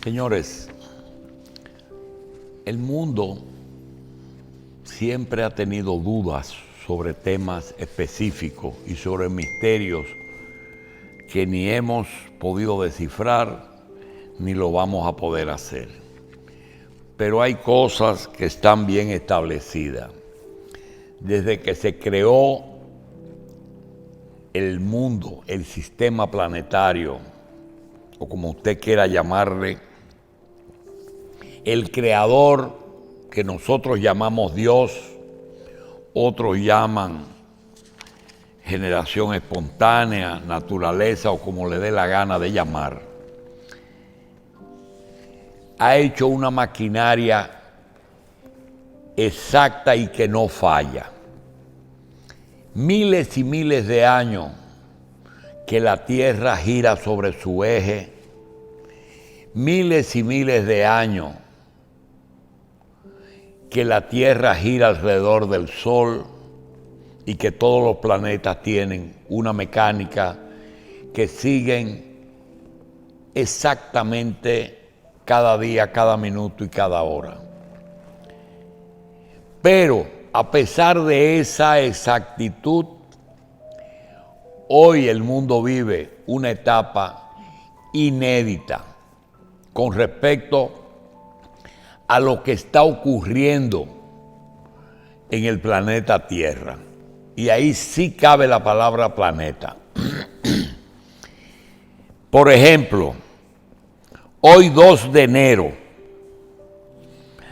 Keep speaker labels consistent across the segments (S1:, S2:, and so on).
S1: Señores, el mundo siempre ha tenido dudas sobre temas específicos y sobre misterios que ni hemos podido descifrar ni lo vamos a poder hacer. Pero hay cosas que están bien establecidas. Desde que se creó el mundo, el sistema planetario, o como usted quiera llamarle, el creador que nosotros llamamos Dios, otros llaman generación espontánea, naturaleza o como le dé la gana de llamar, ha hecho una maquinaria exacta y que no falla. Miles y miles de años que la Tierra gira sobre su eje, miles y miles de años que la Tierra gira alrededor del Sol y que todos los planetas tienen una mecánica que siguen exactamente cada día, cada minuto y cada hora. Pero a pesar de esa exactitud, hoy el mundo vive una etapa inédita con respecto a lo que está ocurriendo en el planeta Tierra. Y ahí sí cabe la palabra planeta. Por ejemplo, hoy 2 de enero,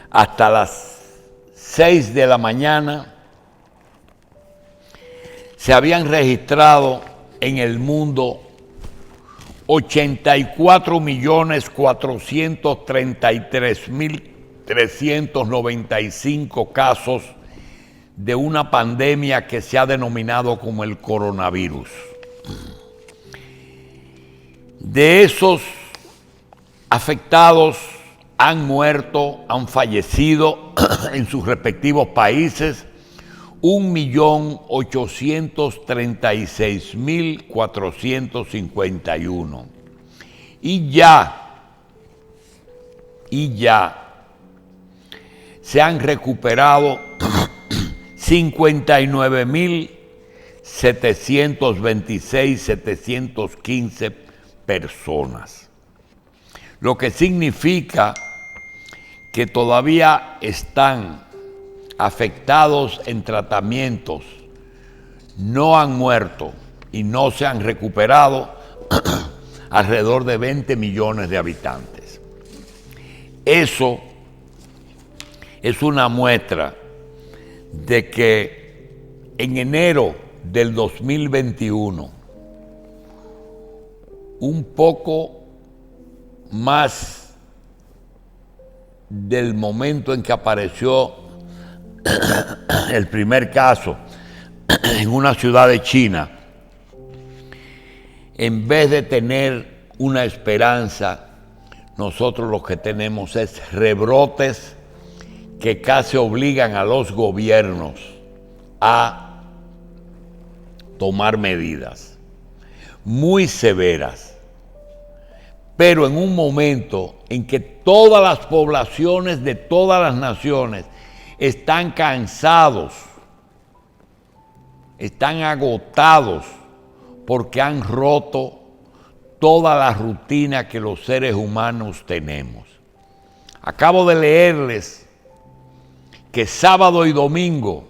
S1: hasta las 6 de la mañana, se habían registrado en el mundo 84.433.395 casos de una pandemia que se ha denominado como el coronavirus. De esos afectados han muerto, han fallecido en sus respectivos países 1.836.451. Y ya se han recuperado 59.726.715 personas. Lo que significa que todavía están afectados en tratamientos, no han muerto y no se han recuperado alrededor de 20 millones de habitantes. Eso es una muestra de que en enero del 2021, un poco más del momento en que apareció el primer caso en una ciudad de China, en vez de tener una esperanza, nosotros lo que tenemos es rebrotes que casi obligan a los gobiernos a tomar medidas muy severas, pero en un momento en que todas las poblaciones de todas las naciones están cansados, están agotados porque han roto toda la rutina que los seres humanos tenemos. Acabo de leerles que sábado y domingo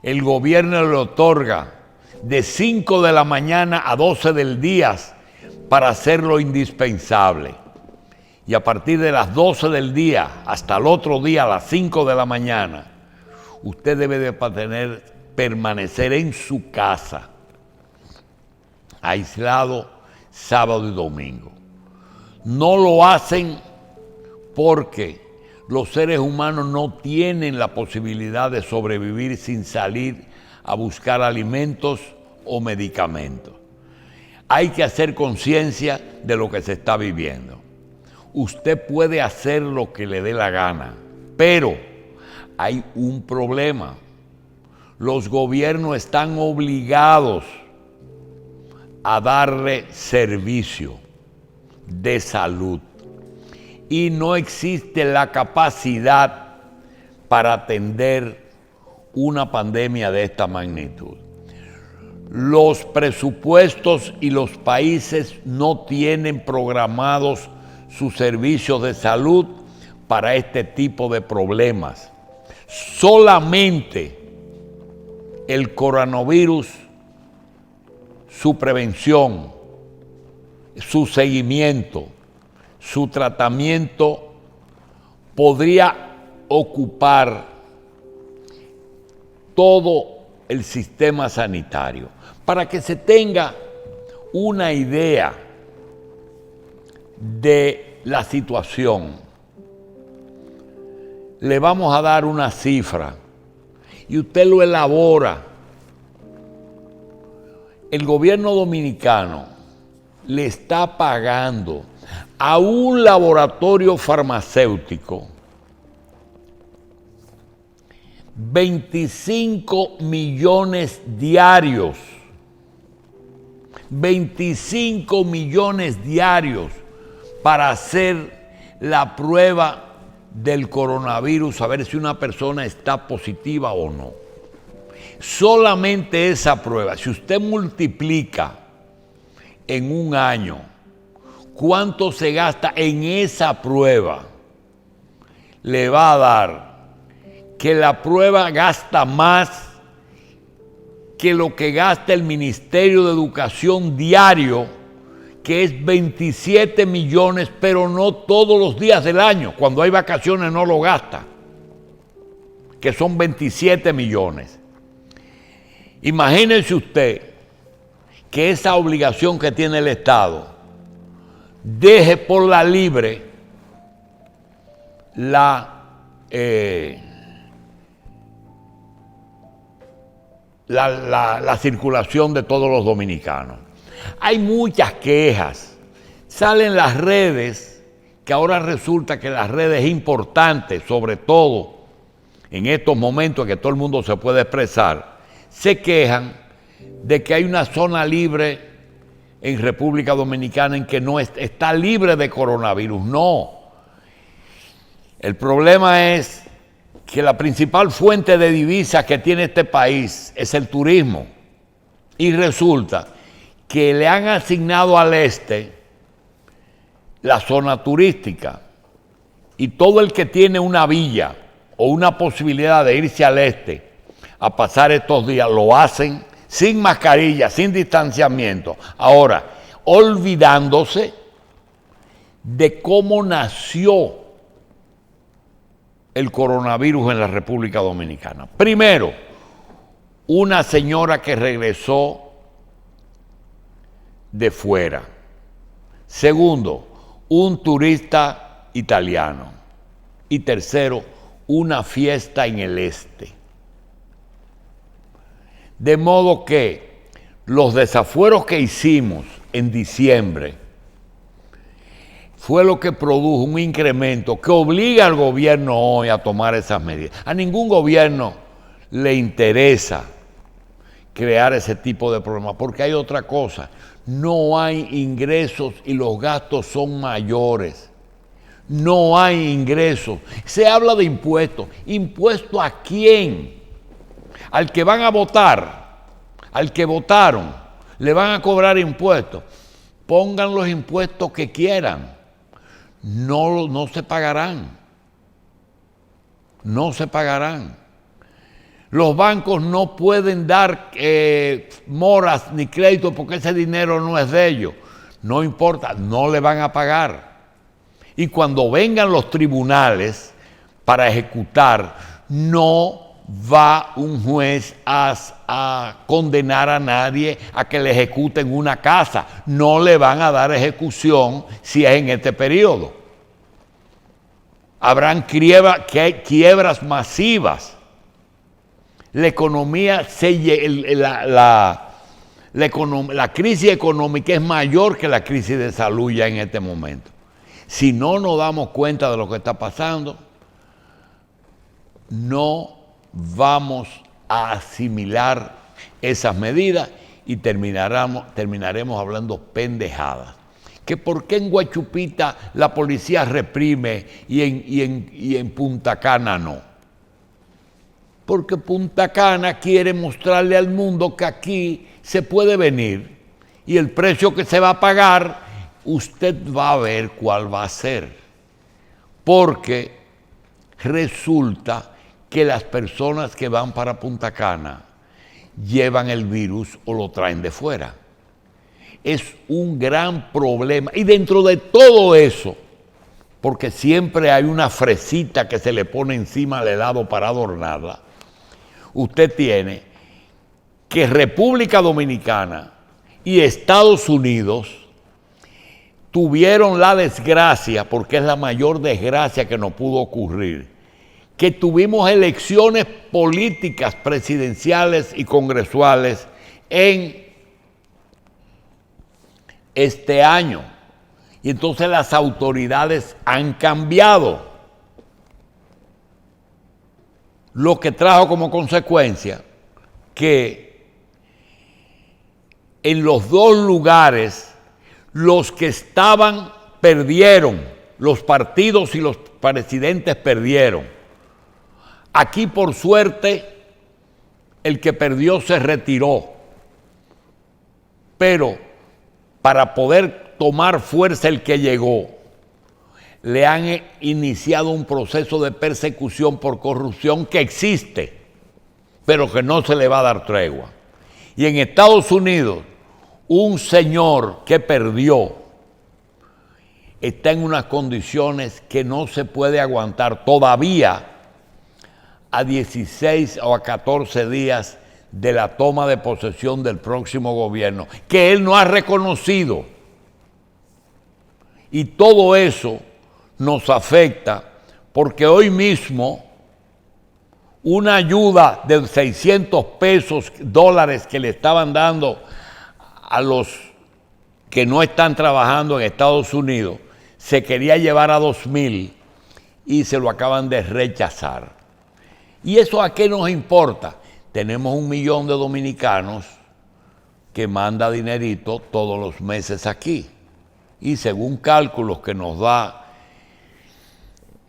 S1: el gobierno le otorga de 5 de la mañana a 12 del día para hacer lo indispensable. Y a partir de las 12 del día hasta el otro día a las 5 de la mañana, usted debe de permanecer en su casa, aislado sábado y domingo. No lo hacen porque los seres humanos no tienen la posibilidad de sobrevivir sin salir a buscar alimentos o medicamentos. Hay que hacer conciencia de lo que se está viviendo. Usted puede hacer lo que le dé la gana, pero hay un problema. Los gobiernos están obligados a darle servicio de salud. y no existe la capacidad para atender una pandemia de esta magnitud. Los presupuestos y los países no tienen programados sus servicios de salud para este tipo de problemas. Solamente el coronavirus, su prevención, su seguimiento, su tratamiento podría ocupar todo el sistema sanitario. Para que se tenga una idea de la situación, le vamos a dar una cifra y usted lo elabora. El gobierno dominicano le está pagando a un laboratorio farmacéutico 25 millones diarios. 25 millones diarios para hacer la prueba del coronavirus, a ver si una persona está positiva o no. Solamente esa prueba, si usted multiplica en un año cuánto se gasta en esa prueba, le va a dar que la prueba gasta más que lo que gasta el Ministerio de Educación diario, que es 27 millones, pero no todos los días del año. Cuando hay vacaciones no lo gasta, que son 27 millones. Imagínense usted que esa obligación que tiene el Estado deje por la libre la circulación de todos los dominicanos. Hay muchas quejas. Salen las redes, que ahora resulta que las redes importantes, sobre todo en estos momentos en que todo el mundo se puede expresar, se quejan de que hay una zona libre en República Dominicana en que no está libre de coronavirus. No. El problema es que la principal fuente de divisas que tiene este país es el turismo. Y resulta que le han asignado al este la zona turística. Y todo el que tiene una villa o una posibilidad de irse al este a pasar estos días, lo hacen sin mascarilla, sin distanciamiento. Ahora, olvidándose de cómo nació el coronavirus en la República Dominicana. Primero, una señora que regresó de fuera. Segundo, un turista italiano. Y tercero, una fiesta en el este. De modo que los desafueros que hicimos en diciembre fue lo que produjo un incremento que obliga al gobierno hoy a tomar esas medidas. A ningún gobierno le interesa crear ese tipo de problemas, porque hay otra cosa. No hay ingresos y los gastos son mayores. No hay ingresos. Se habla de impuestos. ¿Impuesto a quién? Al que van a votar, al que votaron, le van a cobrar impuestos. Pongan los impuestos que quieran. No se pagarán. No se pagarán. Los bancos no pueden dar moras ni créditos porque ese dinero no es de ellos. No importa, no le van a pagar. Y cuando vengan los tribunales para ejecutar, no va un juez a condenar a nadie a que le ejecuten una casa. No le van a dar ejecución si es en este periodo. Habrán quiebras masivas. La economía, la crisis económica es mayor que la crisis de salud ya en este momento. Si no nos damos cuenta de lo que está pasando, no vamos a asimilar esas medidas y terminaremos hablando pendejadas. que por qué en Guachupita la policía reprime y en Punta Cana no. Porque Punta Cana quiere mostrarle al mundo que aquí se puede venir y el precio que se va a pagar, usted va a ver cuál va a ser. Porque resulta que las personas que van para Punta Cana llevan el virus o lo traen de fuera. Es un gran problema. Y dentro de todo eso, porque siempre hay una fresita que se le pone encima al helado para adornarla, usted tiene que República Dominicana y Estados Unidos tuvieron la desgracia, porque es la mayor desgracia que nos pudo ocurrir, que tuvimos elecciones políticas presidenciales y congresuales en este año. Y entonces las autoridades han cambiado, lo que trajo como consecuencia que en los dos lugares los que estaban perdieron, los partidos y los presidentes perdieron. Aquí, por suerte, el que perdió se retiró, pero para poder tomar fuerza el que llegó, le han iniciado un proceso de persecución por corrupción que existe, pero que no se le va a dar tregua. Y en Estados Unidos, un señor que perdió está en unas condiciones que no se puede aguantar todavía a 16 o a 14 días de la toma de posesión del próximo gobierno, que él no ha reconocido. Y todo eso nos afecta porque hoy mismo una ayuda de $600 que le estaban dando a los que no están trabajando en Estados Unidos, se quería llevar a 2,000 y se lo acaban de rechazar. ¿Y eso a qué nos importa? Tenemos 1 millón de dominicanos que manda dinerito todos los meses aquí. Y según cálculos que nos da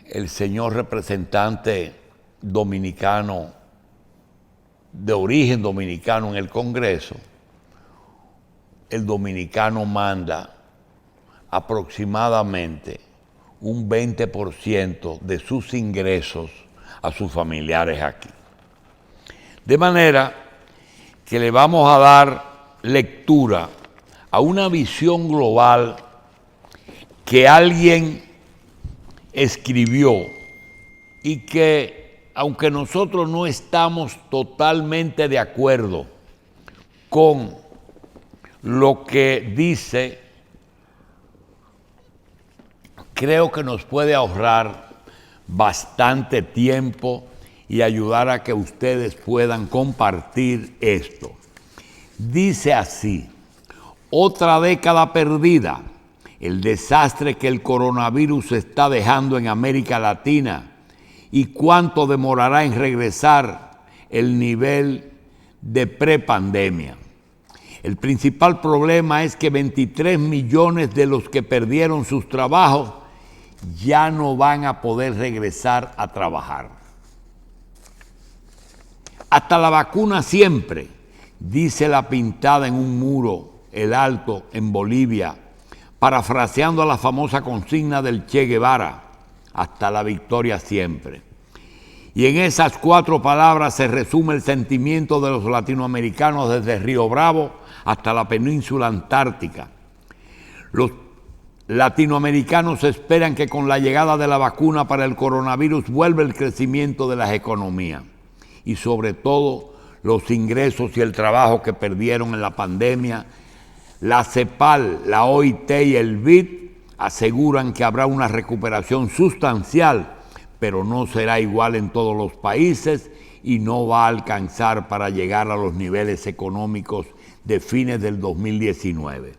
S1: el señor representante dominicano, de origen dominicano en el Congreso, el dominicano manda aproximadamente un 20% de sus ingresos a sus familiares aquí. De manera que le vamos a dar lectura a una visión global que alguien escribió y que, aunque nosotros no estamos totalmente de acuerdo con lo que dice, creo que nos puede ahorrar bastante tiempo y ayudar a que ustedes puedan compartir esto. Dice así: otra década perdida. El desastre que el coronavirus está dejando en América Latina y cuánto demorará en regresar el nivel de prepandemia. El principal problema es que 23 millones de los que perdieron sus trabajos ya no van a poder regresar a trabajar. Hasta la vacuna siempre, dice la pintada en un muro, el Alto, en Bolivia, parafraseando a la famosa consigna del Che Guevara, hasta la victoria siempre. Y en esas 4 palabras se resume el sentimiento de los latinoamericanos desde Río Bravo hasta la península antártica. Los latinoamericanos esperan que con la llegada de la vacuna para el coronavirus vuelva el crecimiento de las economías y sobre todo los ingresos y el trabajo que perdieron en la pandemia. La CEPAL, la OIT y el BID aseguran que habrá una recuperación sustancial, pero no será igual en todos los países y no va a alcanzar para llegar a los niveles económicos de fines del 2019.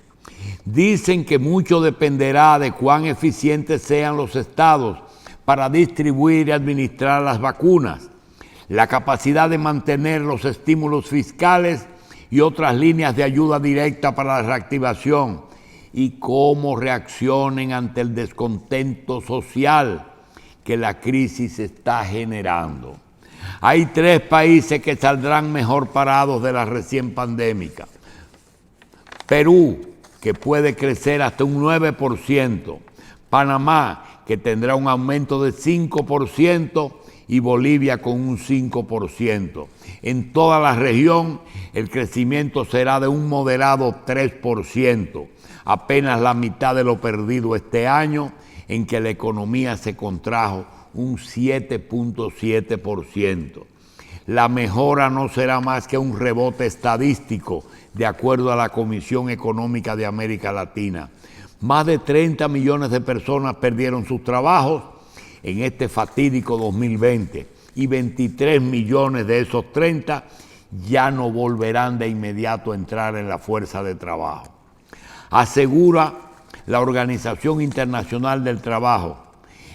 S1: Dicen que mucho dependerá de cuán eficientes sean los estados para distribuir y administrar las vacunas, la capacidad de mantener los estímulos fiscales y otras líneas de ayuda directa para la reactivación, y cómo reaccionen ante el descontento social que la crisis está generando. Hay 3 países que saldrán mejor parados de la recién pandémica. Perú, que puede crecer hasta un 9%, Panamá, que tendrá un aumento de 5%, y Bolivia con un 5%. En toda la región, el crecimiento será de un moderado 3%, apenas la mitad de lo perdido este año, en que la economía se contrajo un 7.7%. La mejora no será más que un rebote estadístico, de acuerdo a la Comisión Económica de América Latina. Más de 30 millones de personas perdieron sus trabajos en este fatídico 2020 y 23 millones de esos 30 ya no volverán de inmediato a entrar en la fuerza de trabajo. Asegura la Organización Internacional del Trabajo: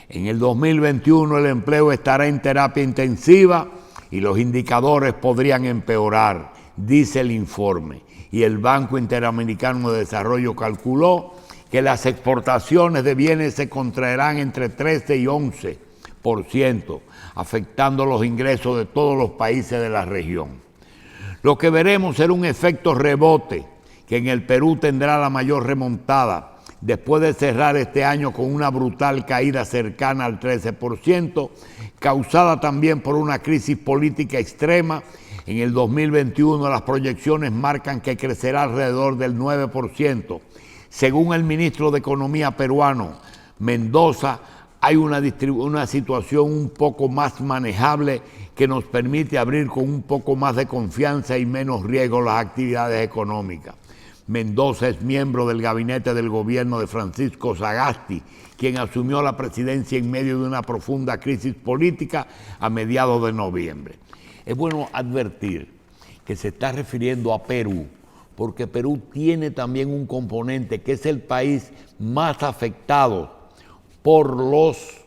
S1: en el 2021 el empleo estará en terapia intensiva y los indicadores podrían empeorar, dice el informe. Y el Banco Interamericano de Desarrollo calculó que las exportaciones de bienes se contraerán entre 13 y 11%, afectando los ingresos de todos los países de la región. Lo que veremos será un efecto rebote, que en el Perú tendrá la mayor remontada, después de cerrar este año con una brutal caída cercana al 13%, causada también por una crisis política extrema. En el 2021 las proyecciones marcan que crecerá alrededor del 9%. Según el ministro de Economía peruano, Mendoza, hay una situación un poco más manejable que nos permite abrir con un poco más de confianza y menos riesgo las actividades económicas. Mendoza es miembro del gabinete del gobierno de Francisco Sagasti, quien asumió la presidencia en medio de una profunda crisis política a mediados de noviembre. Es bueno advertir que se está refiriendo a Perú, porque Perú tiene también un componente que es el país más afectado por los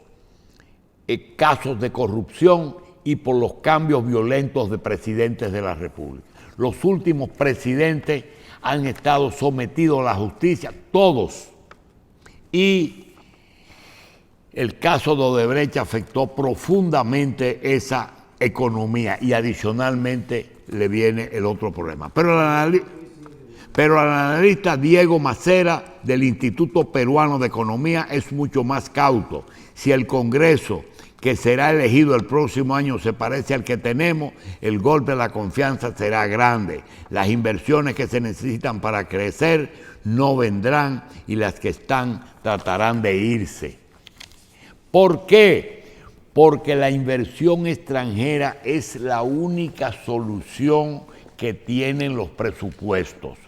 S1: casos de corrupción y por los cambios violentos de presidentes de la República. Los últimos presidentes han estado sometidos a la justicia, todos, y el caso de Odebrecht afectó profundamente esa economía y adicionalmente le viene el otro problema. Pero el analista Diego Macera del Instituto Peruano de Economía es mucho más cauto. Si el Congreso que será elegido el próximo año se parece al que tenemos, el golpe de la confianza será grande. Las inversiones que se necesitan para crecer no vendrán y las que están tratarán de irse. ¿Por qué? Porque la inversión extranjera es la única solución que tienen los presupuestos.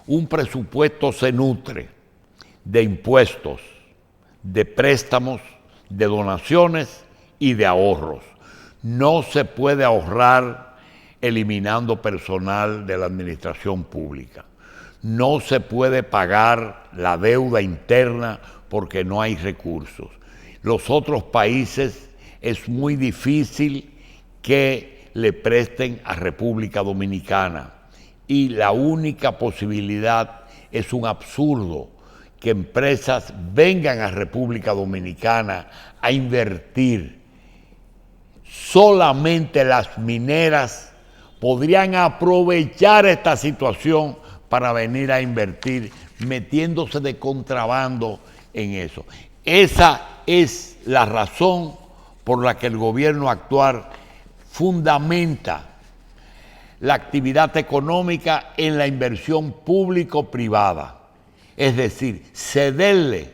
S1: Un presupuesto se nutre de impuestos, de préstamos, de donaciones y de ahorros. No se puede ahorrar eliminando personal de la administración pública. No se puede pagar la deuda interna porque no hay recursos. Los otros países es muy difícil que le presten a República Dominicana y la única posibilidad es un absurdo, que empresas vengan a República Dominicana a invertir. Solamente las mineras podrían aprovechar esta situación para venir a invertir, metiéndose de contrabando en eso. Esa es la razón por la que el gobierno actual fundamenta la actividad económica en la inversión público-privada. Es decir, cederle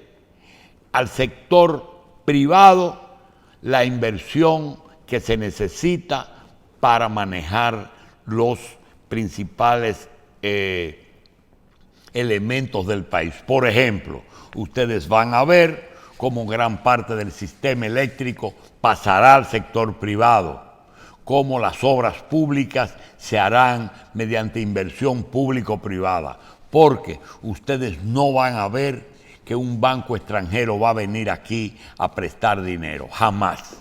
S1: al sector privado la inversión que se necesita para manejar los principales elementos del país. Por ejemplo, ustedes van a ver cómo gran parte del sistema eléctrico pasará al sector privado, cómo las obras públicas se harán mediante inversión público-privada, porque ustedes no van a ver que un banco extranjero va a venir aquí a prestar dinero, jamás.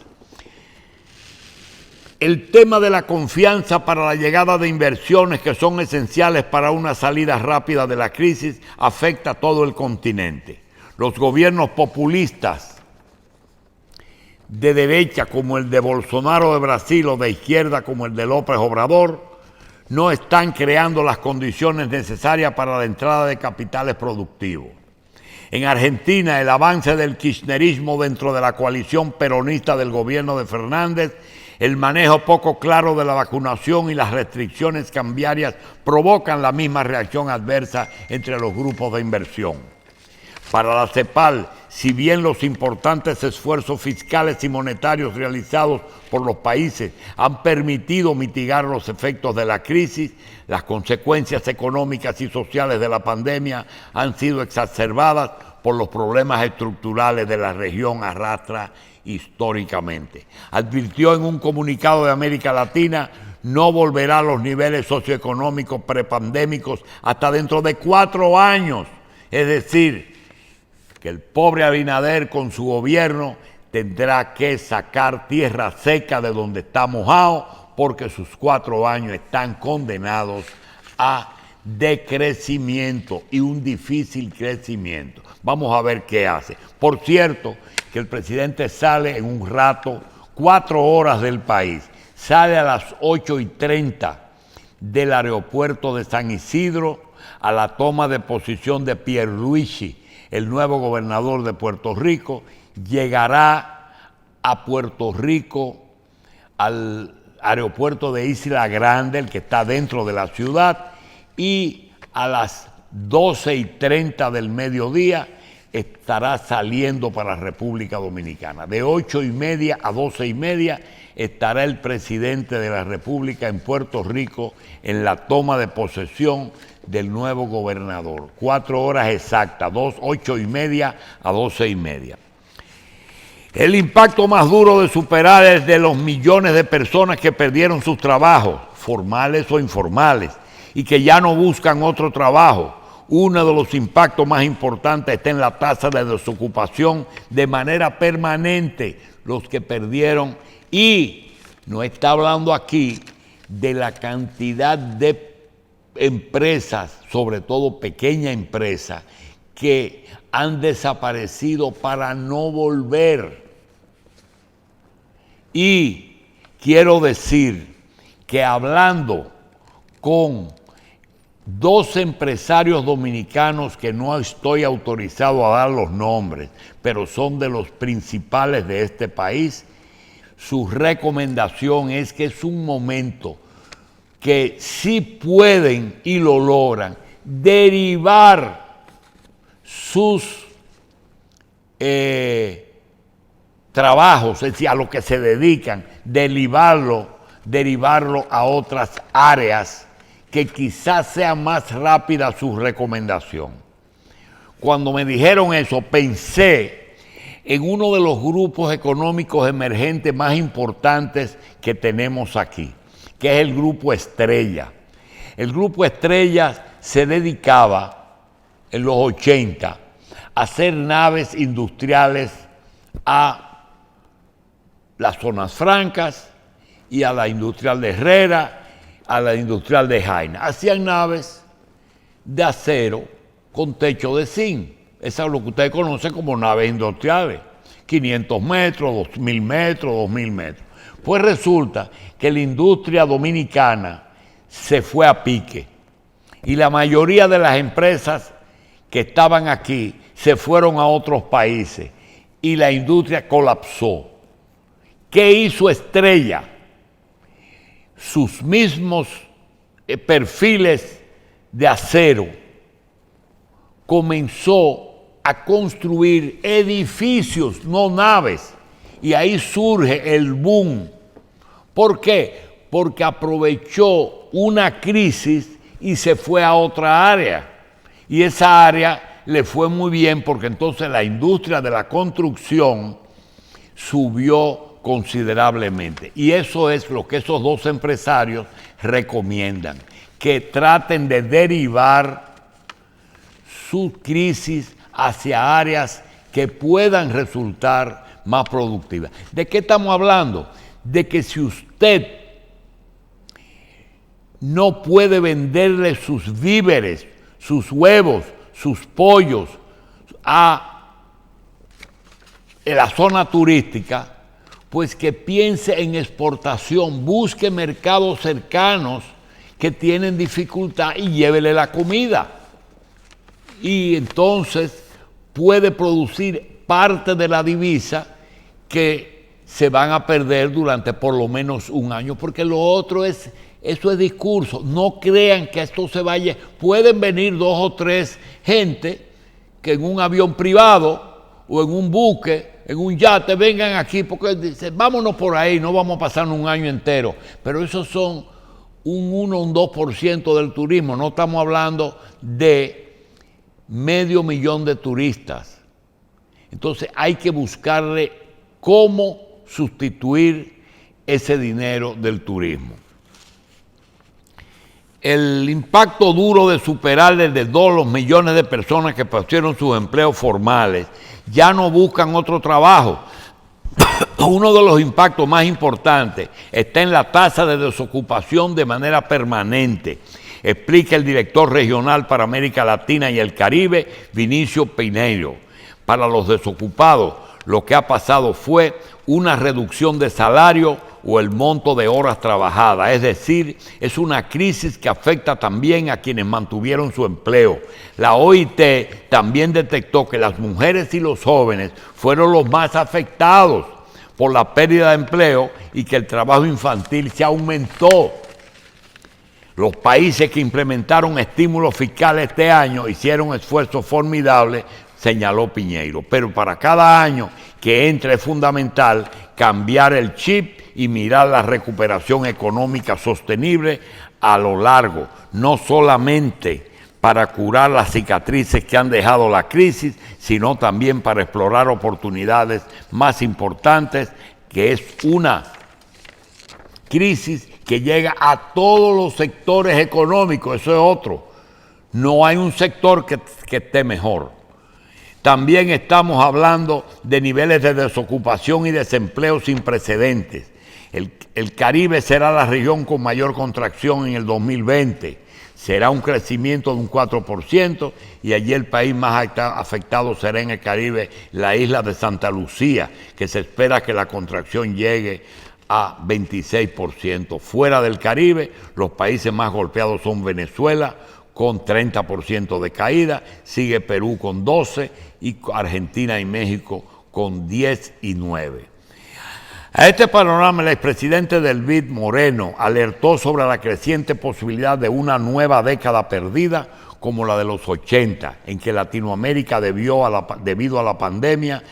S1: El tema de la confianza para la llegada de inversiones que son esenciales para una salida rápida de la crisis afecta a todo el continente. Los gobiernos populistas de derecha como el de Bolsonaro de Brasil o de izquierda como el de López Obrador no están creando las condiciones necesarias para la entrada de capitales productivos. En Argentina, el avance del kirchnerismo dentro de la coalición peronista del gobierno de Fernández, el manejo poco claro de la vacunación y las restricciones cambiarias provocan la misma reacción adversa entre los grupos de inversión. Para la CEPAL, si bien los importantes esfuerzos fiscales y monetarios realizados por los países han permitido mitigar los efectos de la crisis, las consecuencias económicas y sociales de la pandemia han sido exacerbadas por los problemas estructurales de la región arrastra históricamente. Advirtió en un comunicado de América Latina, no volverá a los niveles socioeconómicos prepandémicos hasta dentro de 4 años. Es decir, que el pobre Abinader con su gobierno tendrá que sacar tierra seca de donde está mojado porque sus 4 años están condenados a decrecimiento y un difícil crecimiento. Vamos a ver qué hace. Por cierto, que el presidente sale en un rato, 4 horas del país. Sale a las 8:30 del aeropuerto de San Isidro a la toma de posición de Pierluigi, el nuevo gobernador de Puerto Rico. Llegará a Puerto Rico al aeropuerto de Isla Grande, el que está dentro de la ciudad, y a las 12:30 del mediodía estará saliendo para República Dominicana. De 8:30 a 12:30 estará el presidente de la República en Puerto Rico en la toma de posesión del nuevo gobernador. 4 horas exactas, 8:30 a 12:30. El impacto más duro de superar es de los millones de personas que perdieron sus trabajos, formales o informales, y que ya no buscan otro trabajo. Uno de los impactos más importantes está en la tasa de desocupación de manera permanente, los que perdieron, y no está hablando aquí de la cantidad de empresas, sobre todo pequeñas empresas, que han desaparecido para no volver. Y quiero decir que hablando con 2 empresarios dominicanos que no estoy autorizado a dar los nombres, pero son de los principales de este país, su recomendación es que es un momento que sí pueden y lo logran derivar sus trabajos, es decir, a lo que se dedican, derivarlo a otras áreas que quizás sea más rápida su recomendación. Cuando me dijeron eso, pensé en uno de los grupos económicos emergentes más importantes que tenemos aquí, que es el Grupo Estrella. El Grupo Estrella se dedicaba en los 80 a hacer naves industriales a las zonas francas y a la industrial de Herrera, a la industrial de Jaina. Hacían naves de acero con techo de zinc. Esa es lo que ustedes conocen como naves industriales. 500 metros, 2000 metros, 2000 metros. Pues resulta que la industria dominicana se fue a pique y la mayoría de las empresas que estaban aquí se fueron a otros países y la industria colapsó. ¿Qué hizo Estrella? Sus mismos perfiles de acero, comenzó a construir edificios, no naves, y ahí surge el boom. ¿Por qué? Porque aprovechó una crisis y se fue a otra área, y esa área le fue muy bien porque entonces la industria de la construcción subió considerablemente. Y eso es lo que esos 2 empresarios recomiendan, que traten de derivar su crisis hacia áreas que puedan resultar más productivas. ¿De qué estamos hablando? de que si usted no puede venderle sus víveres, sus huevos, sus pollos a la zona turística, pues que piense en exportación, busque mercados cercanos que tienen dificultad y llévele la comida. Y entonces puede producir parte de la divisa que se van a perder durante por lo menos un año, porque lo otro es, eso es discurso. No crean que esto se vaya. Pueden venir 2 o 3 gente que en un avión privado o en un buque, en un yate, vengan aquí porque dicen, vámonos por ahí, no vamos a pasar un año entero. Pero esos son un 1 o un 2% del turismo. No estamos hablando de 500,000 de turistas. Entonces hay que buscarle cómo sustituir ese dinero del turismo. El impacto duro de superar desde 2 millones de personas que perdieron sus empleos formales ya no buscan otro trabajo. Uno de los impactos más importantes está en la tasa de desocupación de manera permanente, explica el director regional para América Latina y el Caribe, Vinicio Pineiro. Para los desocupados, lo que ha pasado fue una reducción de salario o el monto de horas trabajadas, es decir, es una crisis que afecta también a quienes mantuvieron su empleo. La OIT también detectó que las mujeres y los jóvenes fueron los más afectados por la pérdida de empleo y que el trabajo infantil se aumentó. Los países que implementaron estímulos fiscales este año hicieron esfuerzos formidables, señaló Piñeiro, pero para cada año que entra es fundamental cambiar el chip y mirar la recuperación económica sostenible a lo largo, no solamente para curar las cicatrices que han dejado la crisis, sino también para explorar oportunidades más importantes, que es una crisis que llega a todos los sectores económicos, eso es otro. No hay un sector que esté mejor. También estamos hablando de niveles de desocupación y desempleo sin precedentes. El Caribe será la región con mayor contracción en el 2020. Será un crecimiento de un 4% y allí el país más afectado será en el Caribe, la isla de Santa Lucía, que se espera que la contracción llegue a 26%. Fuera del Caribe, los países más golpeados son Venezuela, con 30% de caída, sigue Perú con 12% y Argentina y México con 10 y 9%. A este panorama, el expresidente del BID, Moreno, alertó sobre la creciente posibilidad de una nueva década perdida como la de los 80, en que Latinoamérica, debido a la pandemia,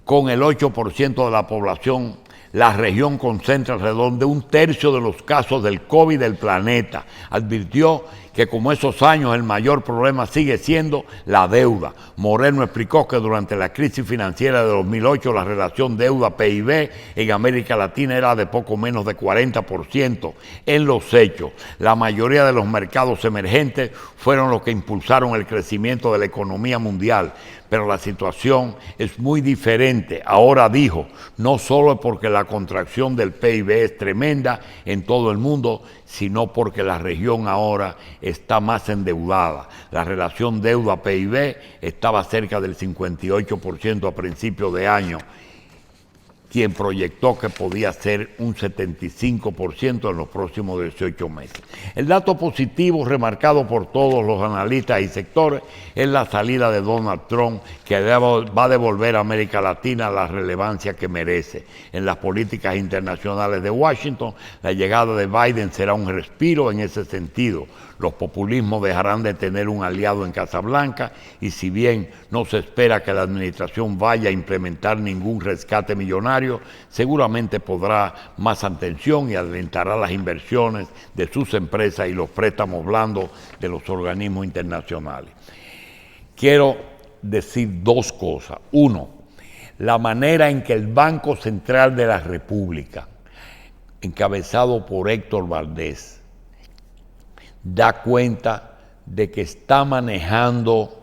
S1: con el 8% de la población, la región concentra alrededor de 1/3 de los casos del COVID del planeta. Advirtió que como esos años el mayor problema sigue siendo la deuda. Moreno explicó que durante la crisis financiera de 2008 la relación deuda-PIB en América Latina era de poco menos de 40%. En los hechos, la mayoría de los mercados emergentes fueron los que impulsaron el crecimiento de la economía mundial, pero la situación es muy diferente. Ahora, dijo, no solo porque la contracción del PIB es tremenda en todo el mundo, sino porque la región ahora está más endeudada. La relación deuda-PIB estaba cerca del 58% a principios de año, quien proyectó que podía ser un 75% en los próximos 18 meses. El dato positivo, remarcado por todos los analistas y sectores, es la salida de Donald Trump, que va a devolver a América Latina la relevancia que merece. En las políticas internacionales de Washington, la llegada de Biden será un respiro en ese sentido. Los populismos dejarán de tener un aliado en Casablanca y si bien no se espera que la administración vaya a implementar ningún rescate millonario, seguramente podrá más atención y alentará las inversiones de sus empresas y los préstamos blandos de los organismos internacionales. Quiero decir 2 cosas. 1, la manera en que el Banco Central de la República, encabezado por Héctor Valdés, da cuenta de que está manejando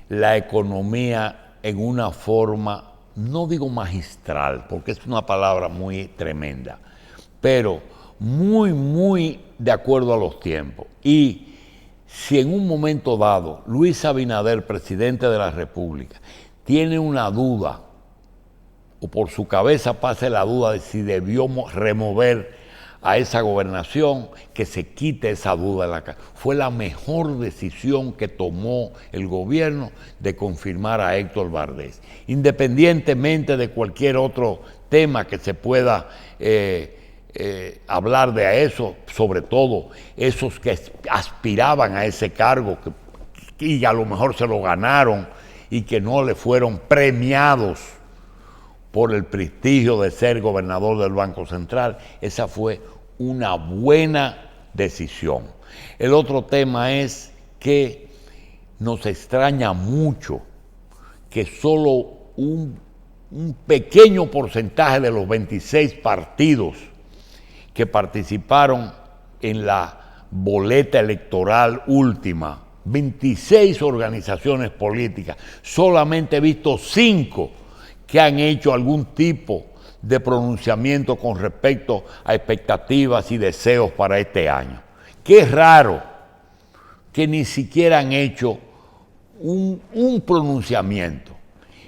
S1: la economía en una forma no digo magistral, porque es una palabra muy tremenda, pero muy, muy de acuerdo a los tiempos. Y si en un momento dado Luis Abinader, presidente de la República, tiene una duda, o por su cabeza pase la duda de si debió remover a esa gobernación, que se quite esa duda de la cara. Fue la mejor decisión que tomó el gobierno de confirmar a Héctor Valdés, independientemente de cualquier otro tema que se pueda hablar de eso, sobre todo esos que aspiraban a ese cargo y a lo mejor se lo ganaron y que no le fueron premiados por el prestigio de ser gobernador del Banco Central. Esa fue una buena decisión. El otro tema es que nos extraña mucho que solo un pequeño porcentaje de los 26 partidos que participaron en la boleta electoral última, 26 organizaciones políticas, solamente he visto 5 que han hecho algún tipo de pronunciamiento con respecto a expectativas y deseos para este año. Qué raro que ni siquiera han hecho un pronunciamiento.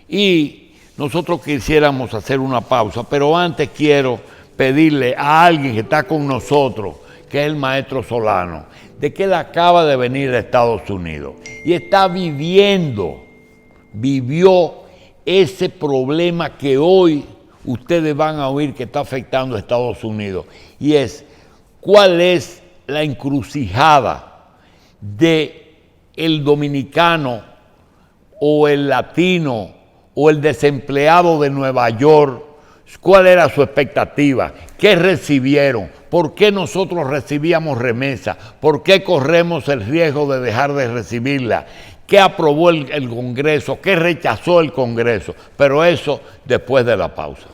S1: Y nosotros quisiéramos hacer una pausa, pero antes quiero pedirle a alguien que está con nosotros, que es el maestro Solano, de que él acaba de venir de Estados Unidos y está vivió ese problema que hoy ustedes van a oír que está afectando a Estados Unidos, y es cuál es la encrucijada de el dominicano o el latino o el desempleado de Nueva York. ¿Cuál era su expectativa? ¿Qué recibieron? ¿Por qué nosotros recibíamos remesa? ¿Por qué corremos el riesgo de dejar de recibirla? ¿Qué aprobó el Congreso? ¿Qué rechazó el Congreso? Pero eso después de la pausa.